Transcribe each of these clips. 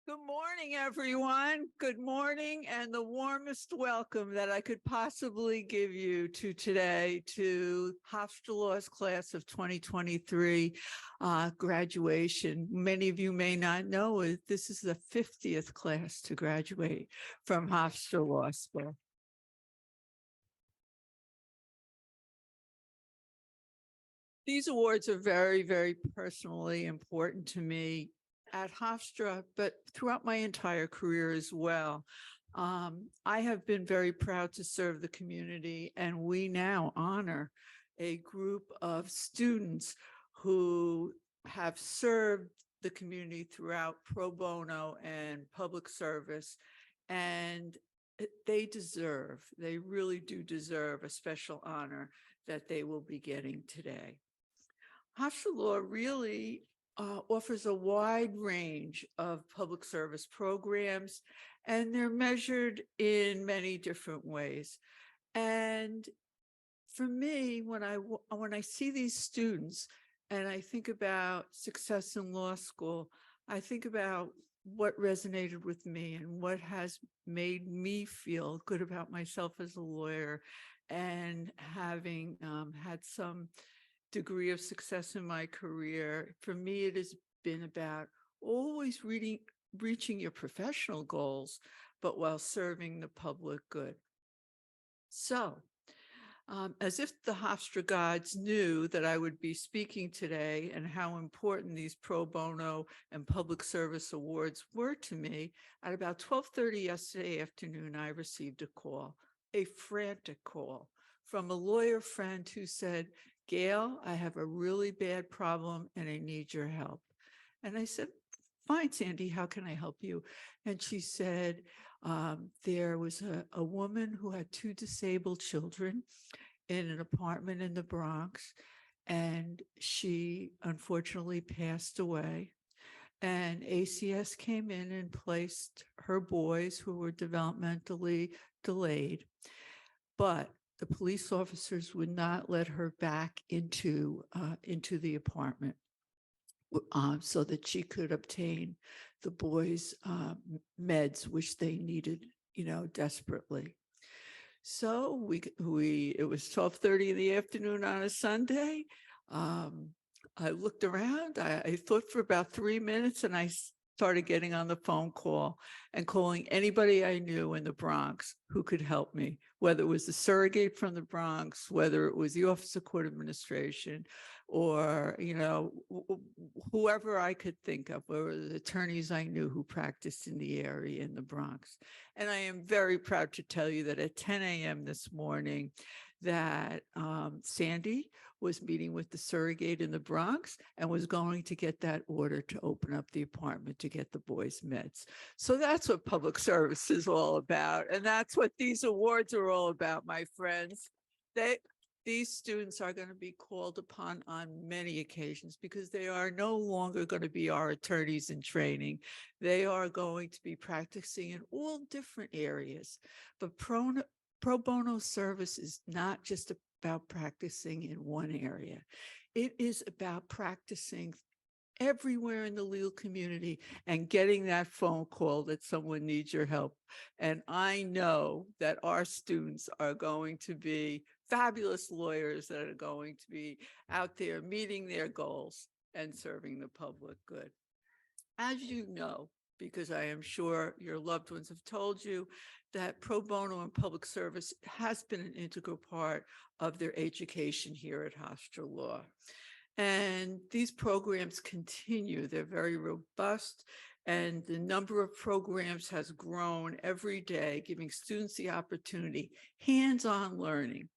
Good morning, everyone. Good morning, and the warmest welcome that I could possibly give you to today to Hofstra Law's class of 2023 graduation. Many of you may not know it. This is the 50th class to graduate from Hofstra Law School. These awards are very, very personally important to me at Hofstra, but throughout my entire career as well. I have been very proud to serve the community, and we now honor a group of students who have served the community throughout pro bono and public service, and they really do deserve a special honor that they will be getting today. Hofstra Law really offers a wide range of public service programs, and they're measured in many different ways. And for me, when I see these students and I think about success in law school, I think about what resonated with me and what has made me feel good about myself as a lawyer, and having had some degree of success in my career. For me, it has been about always reaching your professional goals, but while serving the public good. So, as if the Hofstra gods knew that I would be speaking today and how important these pro bono and public service awards were to me, at about 12:30 yesterday afternoon, I received a call, a frantic call from a lawyer friend who said, "Gail, I have a really bad problem and I need your help." And I said, "Fine, Sandy, how can I help you?" And she said, there was a woman who had two disabled children in an apartment in the Bronx, and she unfortunately passed away. And ACS came in and placed her boys, who were developmentally delayed, but the police officers would not let her back into the apartment so that she could obtain the boys' meds, which they needed, desperately. So it was 12:30 in the afternoon on a Sunday. I looked around. I thought for about 3 minutes, and I started getting on the phone call and calling anybody I knew in the Bronx who could help me, whether it was the surrogate from the Bronx, whether it was the Office of Court Administration, or, whoever I could think of, or the attorneys I knew who practiced in the area in the Bronx. And I am very proud to tell you that at 10 a.m. this morning, that Sandy was meeting with the surrogate in the Bronx and was going to get that order to open up the apartment to get the boys' meds. So that's what public service is all about. And that's what these awards are all about, my friends. These students are going to be called upon on many occasions because they are no longer going to be our attorneys in training. They are going to be practicing in all different areas. But pro bono service is not just about practicing in one area. It is about practicing everywhere in the legal community and getting that phone call that someone needs your help. And I know that our students are going to be fabulous lawyers that are going to be out there meeting their goals and serving the public good. As you know, because I am sure your loved ones have told you, that pro bono and public service has been an integral part of their education here at Hofstra Law. And these programs continue. They're very robust, and the number of programs has grown every day, giving students the opportunity, hands-on learning.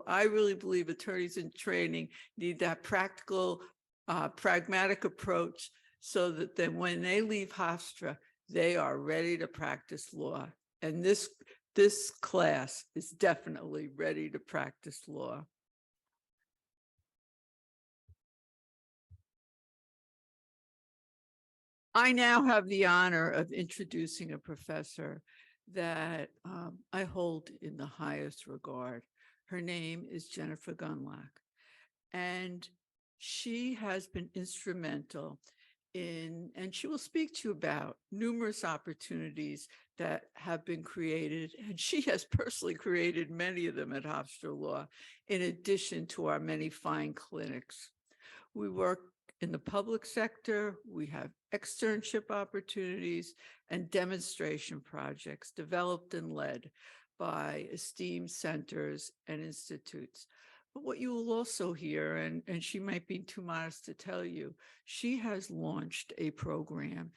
I really believe attorneys in training need that practical, pragmatic approach, so that then when they leave Hofstra, they are ready to practice law. And this class is definitely ready to practice law. I now have the honor of introducing a professor that I hold in the highest regard. Her name is Jennifer Gundlach, and she has been instrumental and she will speak to you about numerous opportunities that have been created, and she has personally created many of them at Hofstra Law, in addition to our many fine clinics. We work in the public sector. We have externship opportunities and demonstration projects developed and led by esteemed centers and institutes. But what you will also hear, and she might be too modest to tell you, she has launched a program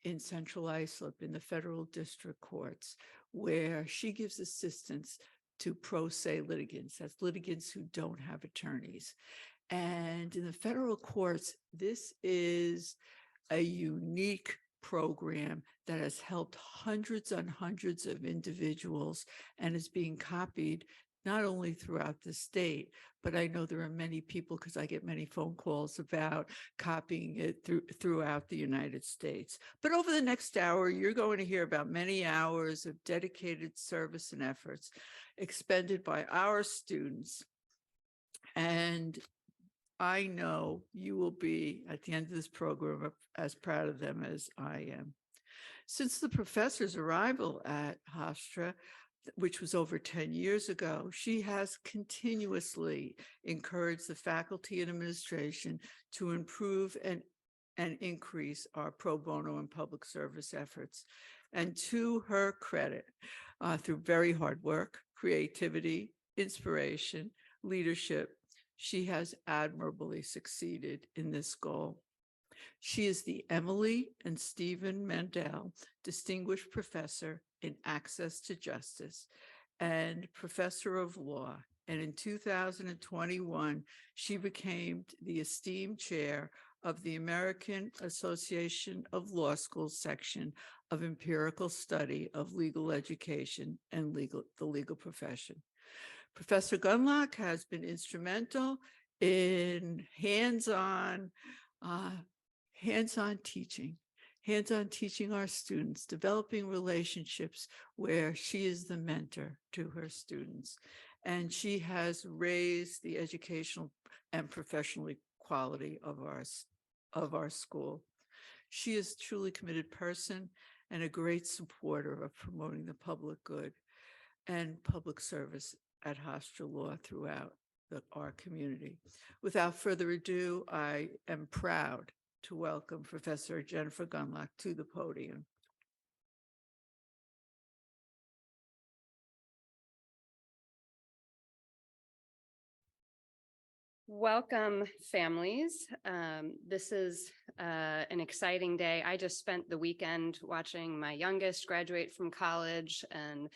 in Central Islip in the federal district courts where she gives assistance to pro se litigants, that's litigants who don't have attorneys. And in the federal courts, this is a unique program that has helped hundreds and hundreds of individuals and is being copied not only throughout the state, but I know there are many people, because I get many phone calls about copying it throughout the United States. But over the next hour, you're going to hear about many hours of dedicated service and efforts expended by our students. And I know you will be, at the end of this program, as proud of them as I am. Since the professor's arrival at Hofstra, which was over 10 years ago, she has continuously encouraged the faculty and administration to improve and increase our pro bono and public service efforts. And to her credit, through very hard work, creativity, inspiration, leadership, she has admirably succeeded in this goal. She is the Emily and Stephen Mandel Distinguished Professor in Access to Justice and Professor of Law. And in 2021, she became the esteemed chair of the American Association of Law Schools section of Empirical Study of Legal Education and the legal profession. Professor Gundlach has been instrumental in hands-on teaching our students, developing relationships where she is the mentor to her students. And she has raised the educational and professional quality of our school. She is a truly committed person and a great supporter of promoting the public good and public service at Hofstra Law throughout our community. Without further ado, I am proud to welcome Professor Jennifer Gundlach to the podium. Welcome, families. This is an exciting day. I just spent the weekend watching my youngest graduate from college, and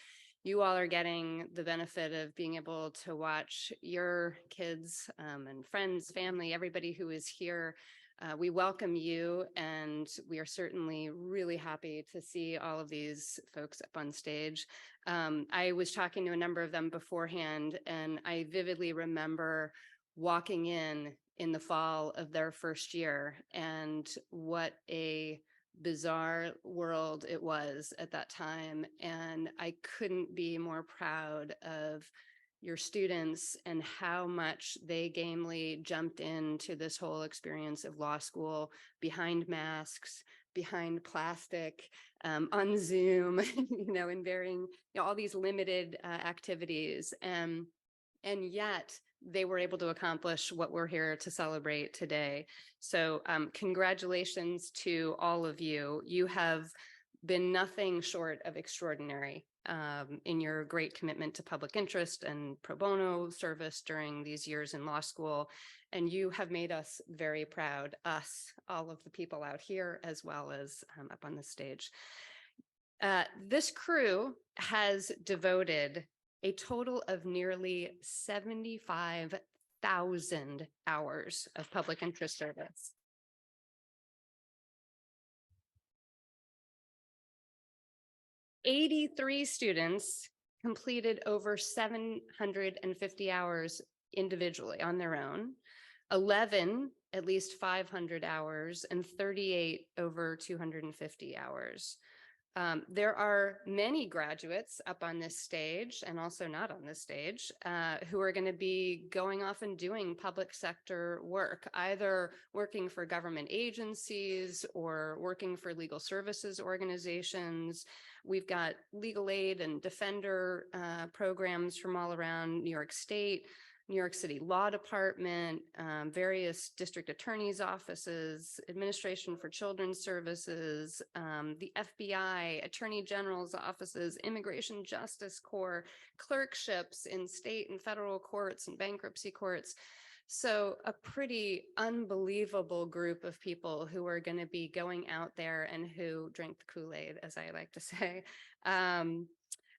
you all are getting the benefit of being able to watch your kids and friends, family, everybody who is here. We welcome you, and we are certainly really happy to see all of these folks up on stage. I was talking to a number of them beforehand, and I vividly remember walking in the fall of their first year, and what a bizarre world it was at that time. And I couldn't be more proud of your students and how much they gamely jumped into this whole experience of law school behind masks, behind plastic, on Zoom, in varying, all these limited activities. And yet they were able to accomplish what we're here to celebrate today. So congratulations to all of you. You have been nothing short of extraordinary in your great commitment to public interest and pro bono service during these years in law school. And you have made us very proud, us, all of the people out here, as well as up on the stage. This crew has devoted a total of nearly 75,000 hours of public interest service. $83 students completed over 750 hours individually on their own, 11 at least 500 hours, and 38 over 250 hours. There are many graduates up on this stage and also not on this stage who are going to be going off and doing public sector work, either working for government agencies or working for legal services organizations. We've got legal aid and defender programs from all around New York State, New York City Law Department, various district attorneys' offices, Administration for Children's Services, the FBI, Attorney General's offices, Immigration Justice Corps, clerkships in state and federal courts and bankruptcy courts. So a pretty unbelievable group of people who are going to be going out there and who drink the Kool-Aid, as I like to say.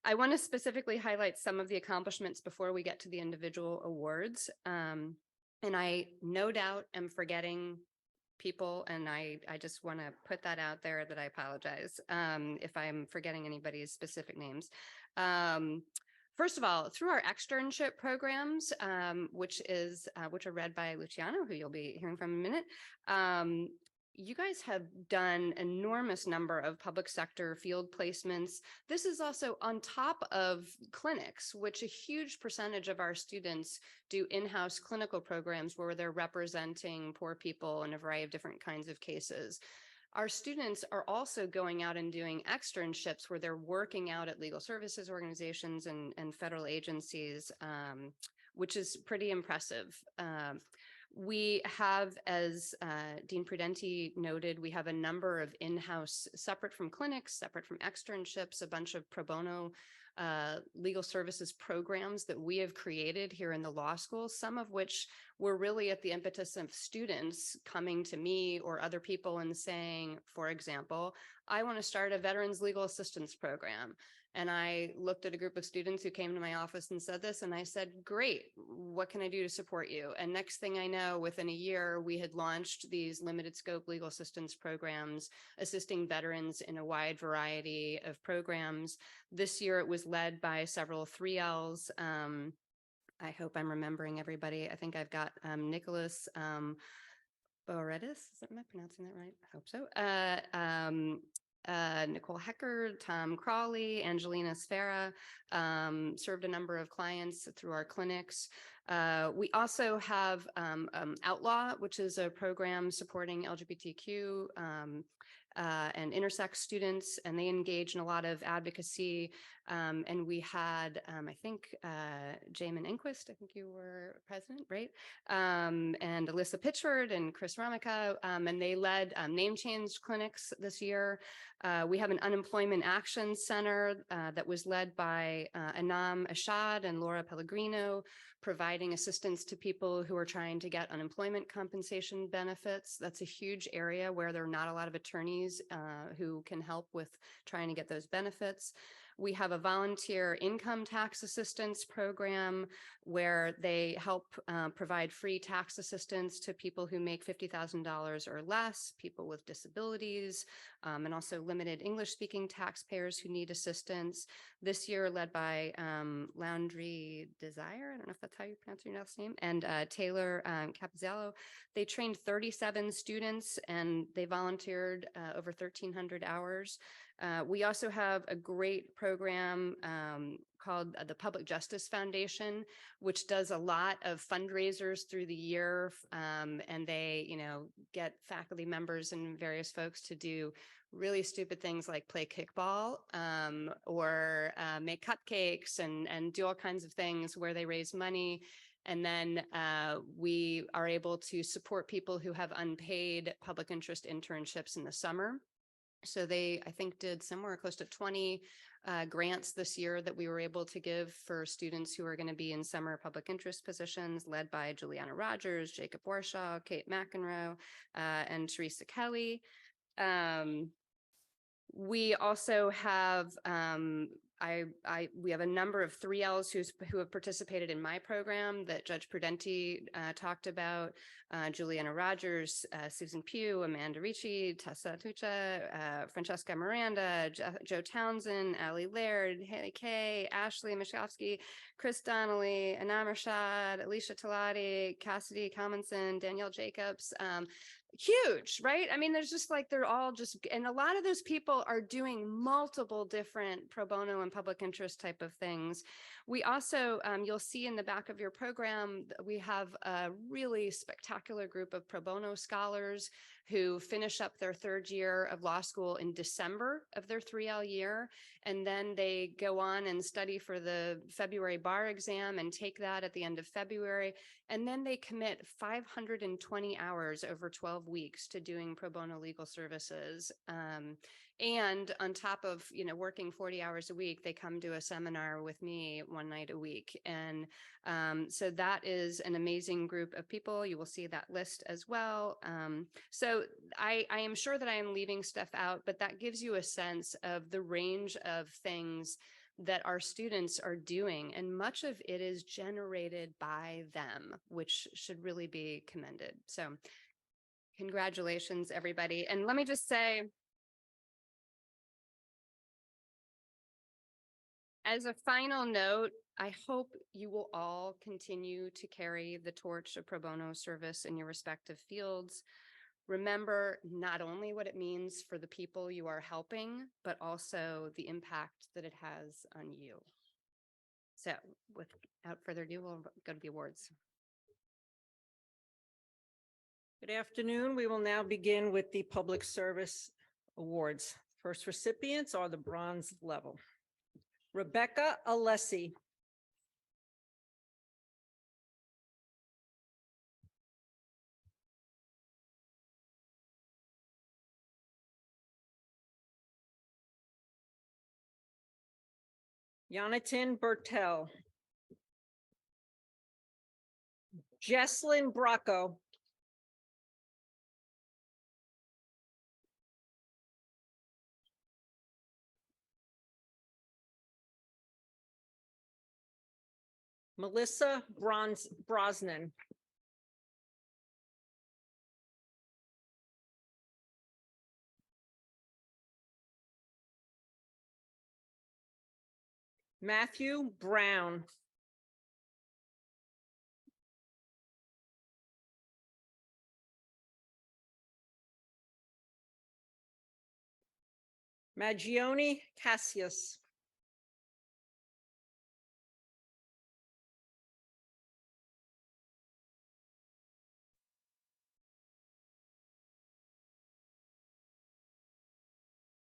I want to specifically highlight some of the accomplishments before we get to the individual awards. And I no doubt am forgetting people, and I just want to put that out there that I apologize if I'm forgetting anybody's specific names. First of all, through our externship programs, which are read by Luciana, who you'll be hearing from in a minute, you guys have done enormous number of public sector field placements. This is also on top of clinics, which a huge percentage of our students do in-house clinical programs where they're representing poor people in a variety of different kinds of cases. Our students are also going out and doing externships where they're working out at legal services organizations and federal agencies, which is pretty impressive. We have, as Dean Prudenti noted, we have a number of in-house, separate from clinics, separate from externships, a bunch of pro bono legal services programs that we have created here in the law school, some of which were really at the impetus of students coming to me or other people and saying, for example, I want to start a veterans legal assistance program. And I looked at a group of students who came to my office and said this, and I said, great, what can I do to support you? And next thing I know, within a year, we had launched these limited scope legal assistance programs, assisting veterans in a wide variety of programs. This year, it was led by several 3Ls. I hope I'm remembering everybody. I think I've got Nicholas Boredis. Am I pronouncing that right? I hope so. Nicole Hecker, Tom Crawley, Angelina Sfera, served a number of clients through our clinics. We also have Outlaw, which is a program supporting LGBTQ and intersex students, and they engage in a lot of advocacy. And we had, I think, Jamin Enquist, I think you were president, right? And Alyssa Pitchford and Chris Ramica, and they led name change clinics this year. We have an unemployment action center that was led by Anam Ashad and Laura Pellegrino, providing assistance to people who are trying to get unemployment compensation benefits. That's a huge area where there are not a lot of attorneys who can help with trying to get those benefits. We have a volunteer income tax assistance program where they help provide free tax assistance to people who make $50,000 or less, people with disabilities, and also limited English-speaking taxpayers who need assistance. This year, led by Laundry Desire, I don't know if that's how you pronounce your last name, and Taylor Capizzello. They trained 37 students and they volunteered over 1,300 hours. We also have a great program called the Public Justice Foundation, which does a lot of fundraisers through the year. And they, get faculty members and various folks to do really stupid things like play kickball or make cupcakes and do all kinds of things where they raise money. And then we are able to support people who have unpaid public interest internships in the summer. So they, I think, did somewhere close to 20 grants this year that we were able to give for students who are going to be in summer public interest positions, led by Juliana Rogers, Jacob Warshaw, Kate McEnroe, and Teresa Kelly. We also have we have a number of 3Ls who have participated in my program that Judge Prudenti talked about. Juliana Rogers, Susan Pugh, Amanda Ricci, Tessa Tuccia, Francesca Miranda, Joe Townsend, Ali Laird, Haley Kay, Ashley Mishkovsky, Chris Donnelly, Anam Rashad, Alicia Talati, Cassidy Commonson, Danielle Jacobs. Huge, right? I mean, there's just like, they're all just, and a lot of those people are doing multiple different pro bono and public interest type of things. We also, you'll see in the back of your program, we have a really spectacular group of pro bono scholars who finish up their third year of law school in December of their 3L year. And then they go on and study for the February bar exam and take that at the end of February. And then they commit 520 hours over 12 weeks to doing pro bono legal services. And on top of, working 40 hours a week, they come to a seminar with me one night a week. And so that is an amazing group of people. You will see that list as well. So I am sure that I am leaving stuff out, but that gives you a sense of the range of things that our students are doing. And much of it is generated by them, which should really be commended. So congratulations, everybody. And let me just say, as a final note, I hope you will all continue to carry the torch of pro bono service in your respective fields. Remember not only what it means for the people you are helping, but also the impact that it has on you. So without further ado, we'll go to the awards. Good afternoon. We will now begin with the Public Service Awards. First recipients are the bronze level. Rebecca Alessi. Jonathan Bertel. Jesslyn Bracco. Melissa Brosnan. Matthew Brown. Magione Cassius.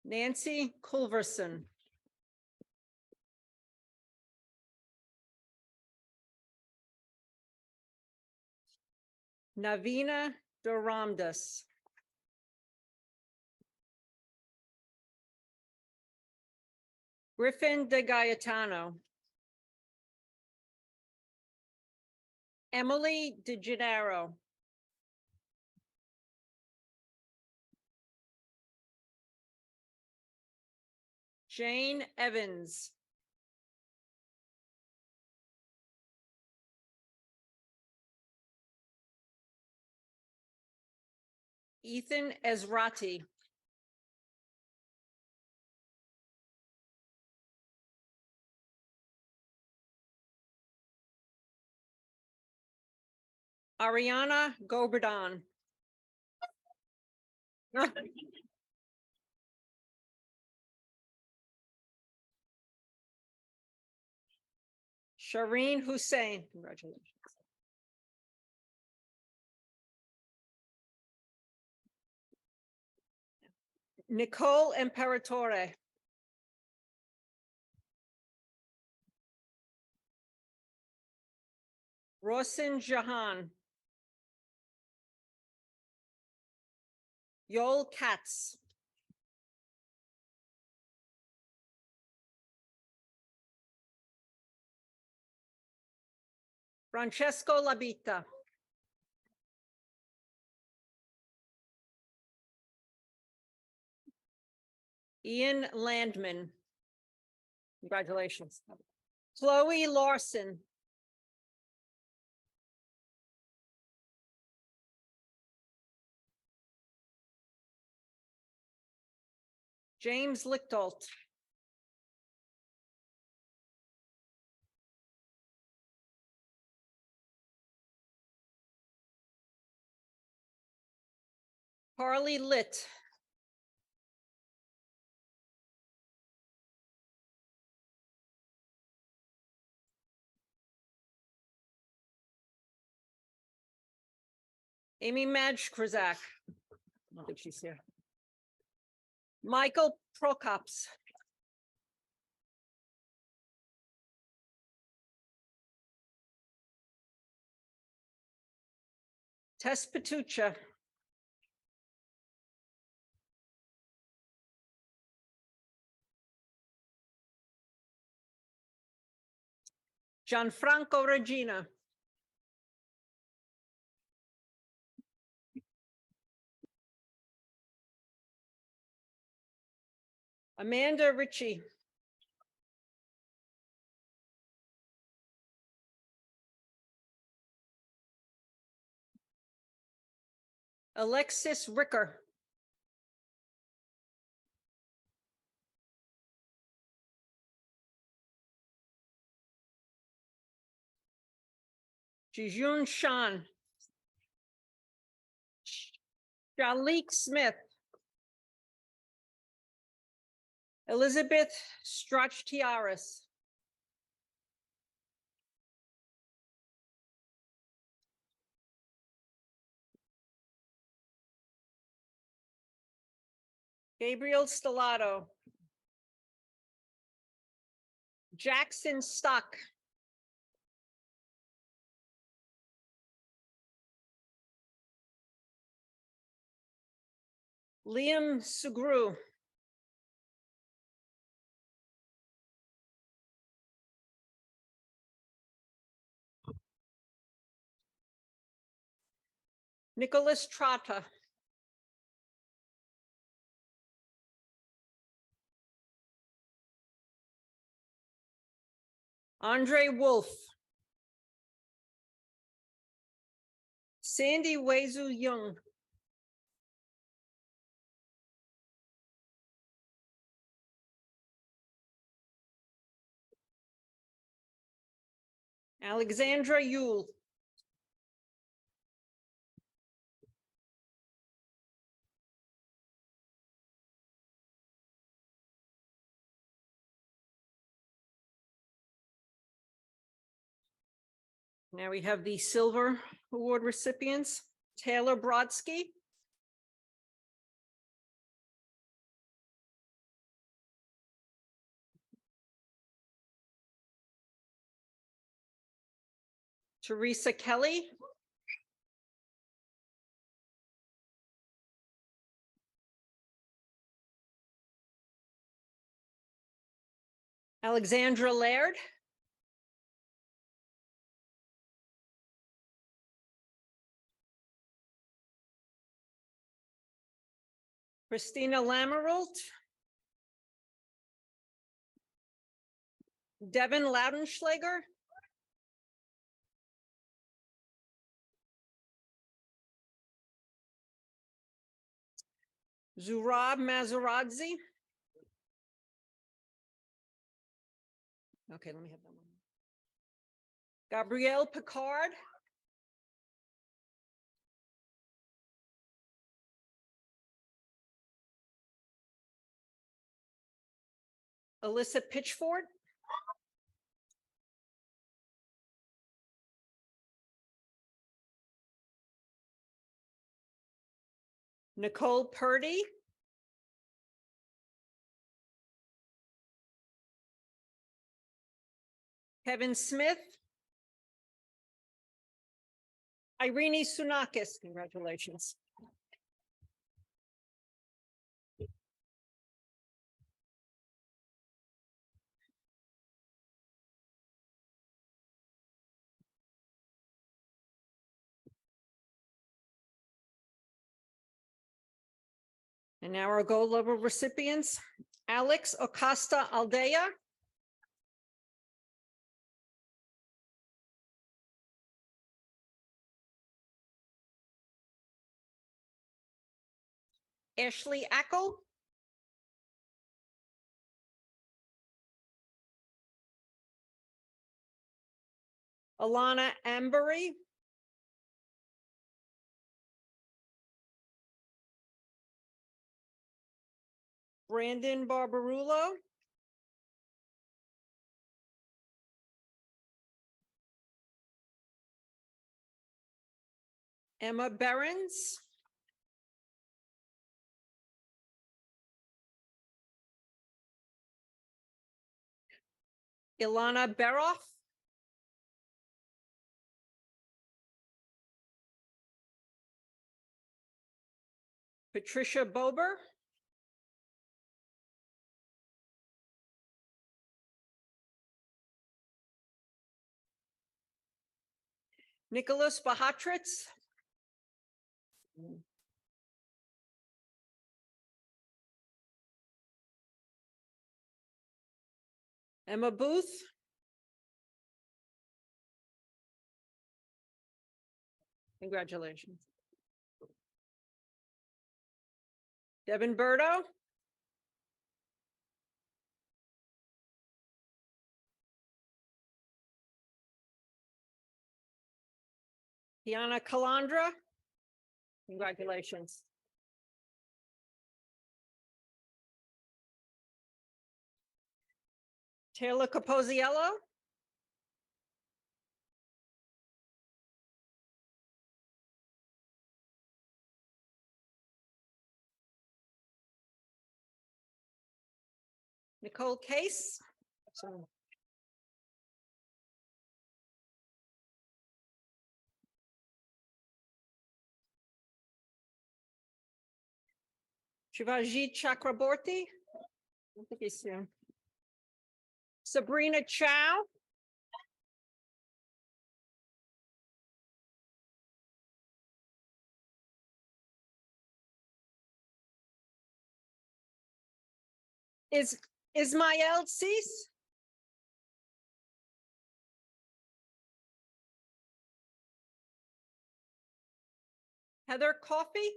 Nancy Culverson. Navina Doramdas. Griffin De Gaetano. Emily De Gennaro. Jane Evans. Ethan Ezrati. Ariana Goberdon. Shireen Hussein. Congratulations. Nicole Imperatore. Rosin Jahan. Yoel Katz. Francesco Labita. Ian Landman. Congratulations. Chloe Larson. James Lichtold. Harley Litt. Amy Madge-Krazak. I don't think she's here. Michael Prokops. Tess Patucha. Gianfranco Regina. Amanda Ritchie. Alexis Ricker. Jijun Shan. Shalik Smith. Elizabeth Strach-Tiaris. Gabriel Stellato. Jackson Stock. Liam Sugru. Nicholas Trotta. Andre Wolf. Sandy Wezu Young. Alexandra Yule. Now we have the Silver Award recipients. Taylor Brodsky. Teresa Kelly. Alexandra Laird. Christina Lameralt. Devin Laudenschlager. Zurab Mazaradzi. Okay, let me have that one. Gabrielle Picard. Alyssa Pitchford. Nicole Purdy. Kevin Smith. Irene Sunakis, congratulations. And now our gold level recipients, Alex Acosta Aldea. Ashley Ackle. Alana Ambery. Brandon Barbarulo. Emma Behrens. Ilana Beroff. Patricia Bober. Nicholas Bahatritz. Emma Booth. Congratulations. Devin Burdo. Tiana Calandra. Congratulations. Taylor Capoziello. Nicole Case. Shivaji Chakraborty. I don't think he's here. Sabrina Chow. Is Ismael Cease? Heather Coffey.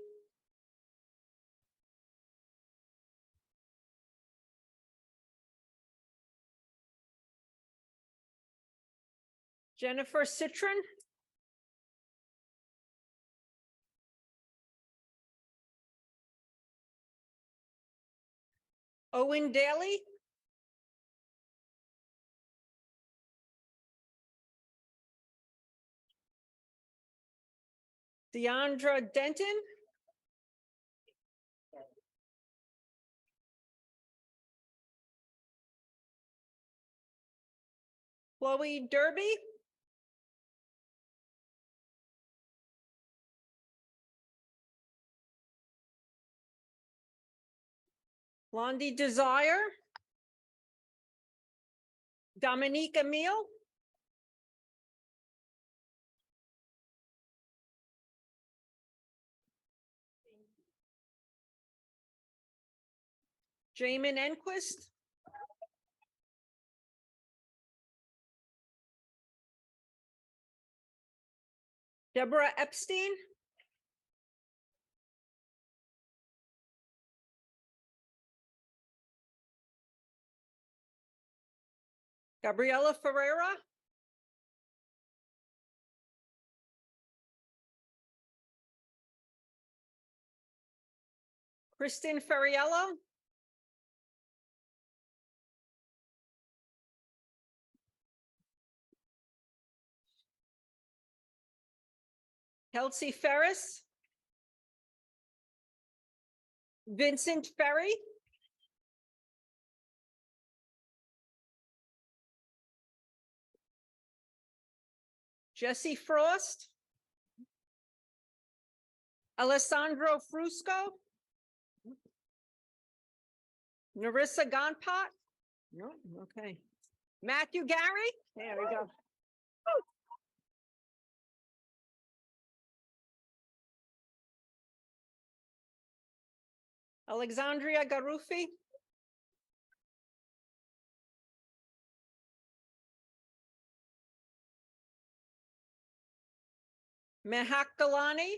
Jennifer Citron. Owen Daly. Deandra Denton. Chloe Derby. Blondie Desire. Dominique Emile. Jamin Enquist. Deborah Epstein. Gabriela Ferreira. Kristen Ferriello. Kelsey Ferris. Vincent Ferry. Jesse Frost. Alessandro Frusco. Narissa Gonpot. No, okay. Matthew Gary. There we go. Alexandria Garufi. Mehak Galani.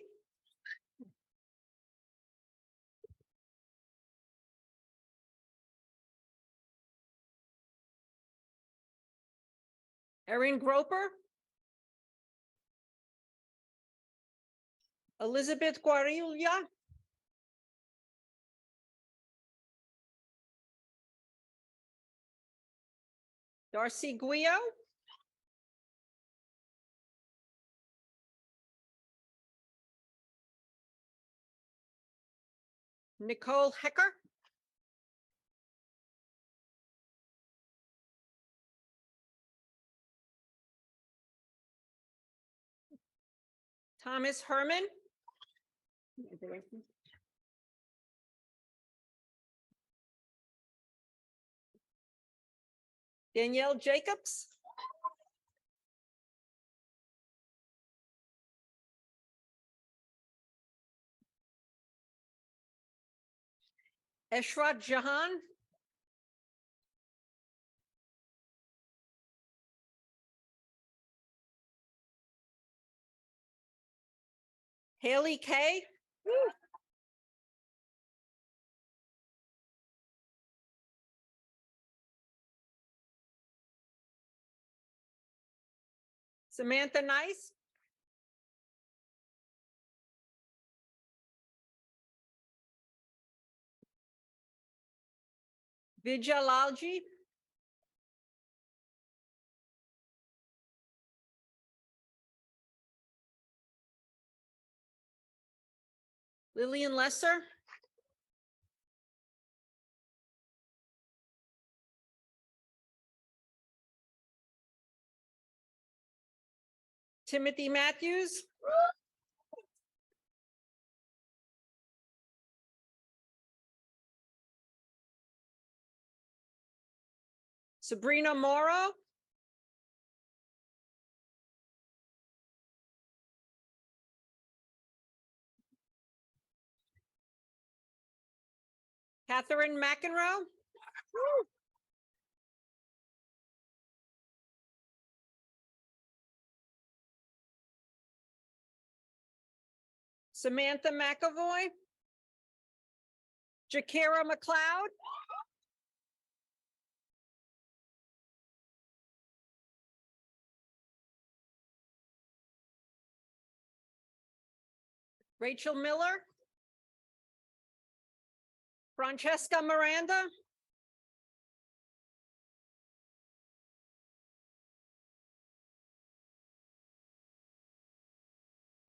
Erin Groper. Elizabeth Guarilla. Darcy Guio. Nicole Hecker. Thomas Herman. Danielle Jacobs. Eshrat Jahan. Haley Kay. Samantha Nice. Vijay Lalji. Lillian Lesser. Timothy Matthews. Sabrina Morrow. Catherine McEnroe. Samantha McAvoy. Jakira McLeod. Rachel Miller. Francesca Miranda.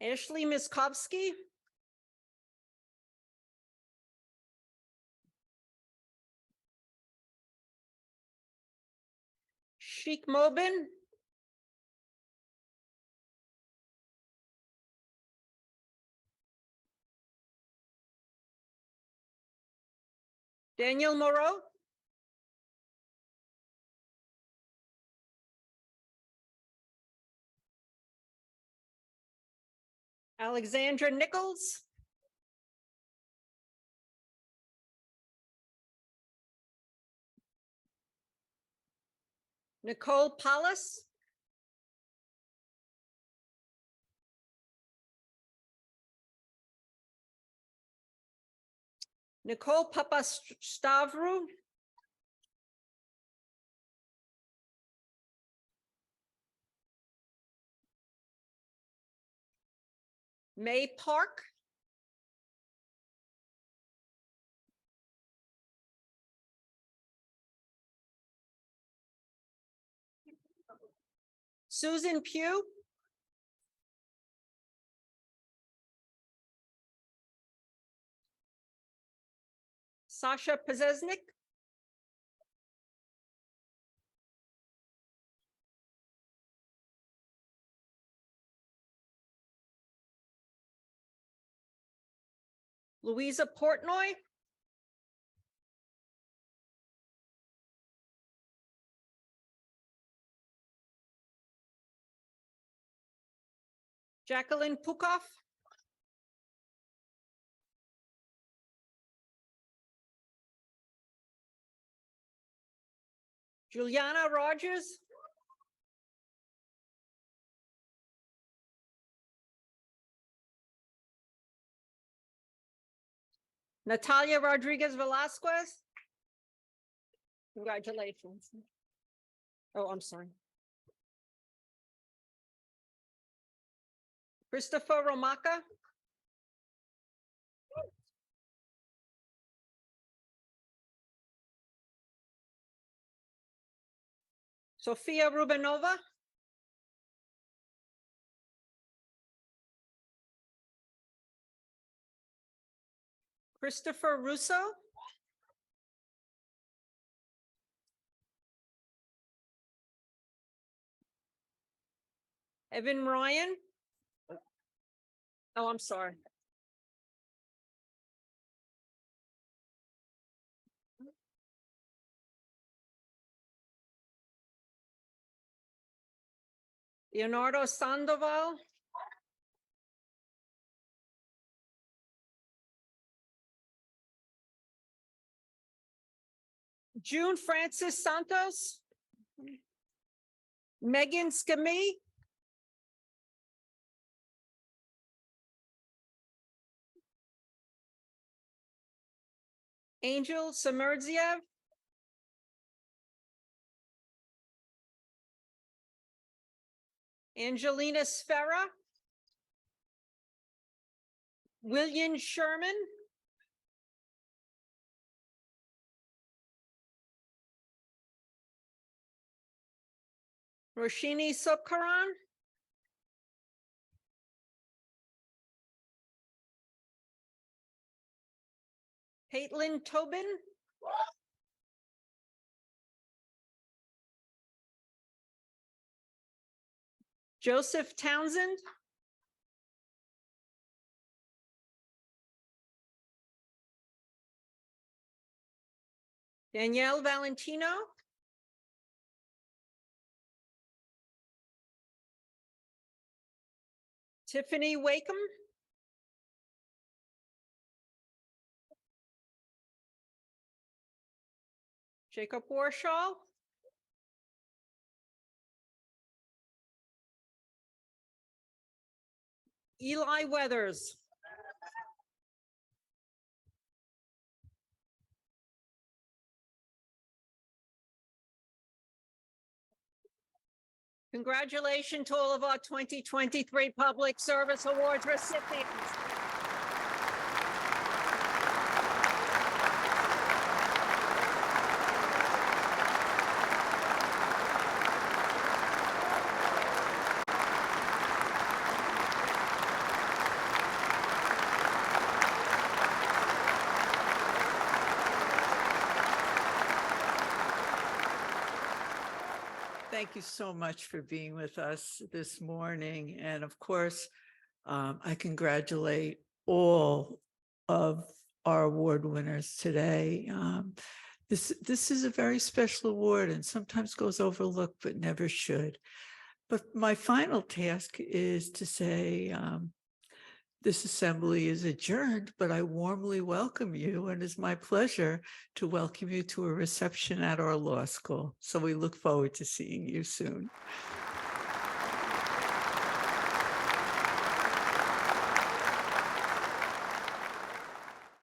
Ashley Miskovsky. Sheikh Mobin. Daniel Moreau. Alexandra Nichols. Nicole Paulus. Nicole Papastavru. May Park. Susan Pugh. Sasha Pazesnik. Louisa Portnoy. Jacqueline Pukoff. Juliana Rogers. Natalia Rodriguez Velasquez. Congratulations. Oh, I'm sorry. Christopher Romaka. Sophia Rubenova. Christopher Russo. Evan Ryan. Oh, I'm sorry. Leonardo Sandoval. June Francis Santos. Megan Skami. Angel Samerdziev. Angelina Sfera. William Sherman. Roshini Subkaran. Caitlin Tobin. Joseph Townsend. Danielle Valentino. Tiffany Wakeham. Jacob Warshaw. Eli Weathers. Congratulations to all of our 2023 Public Service Awards recipients. Thank you so much for being with us this morning. And of course, I congratulate all of our award winners today. This is a very special award and sometimes goes overlooked, but never should. But my final task is to say, this assembly is adjourned, but I warmly welcome you, and it's my pleasure to welcome you to a reception at our law school. So we look forward to seeing you soon.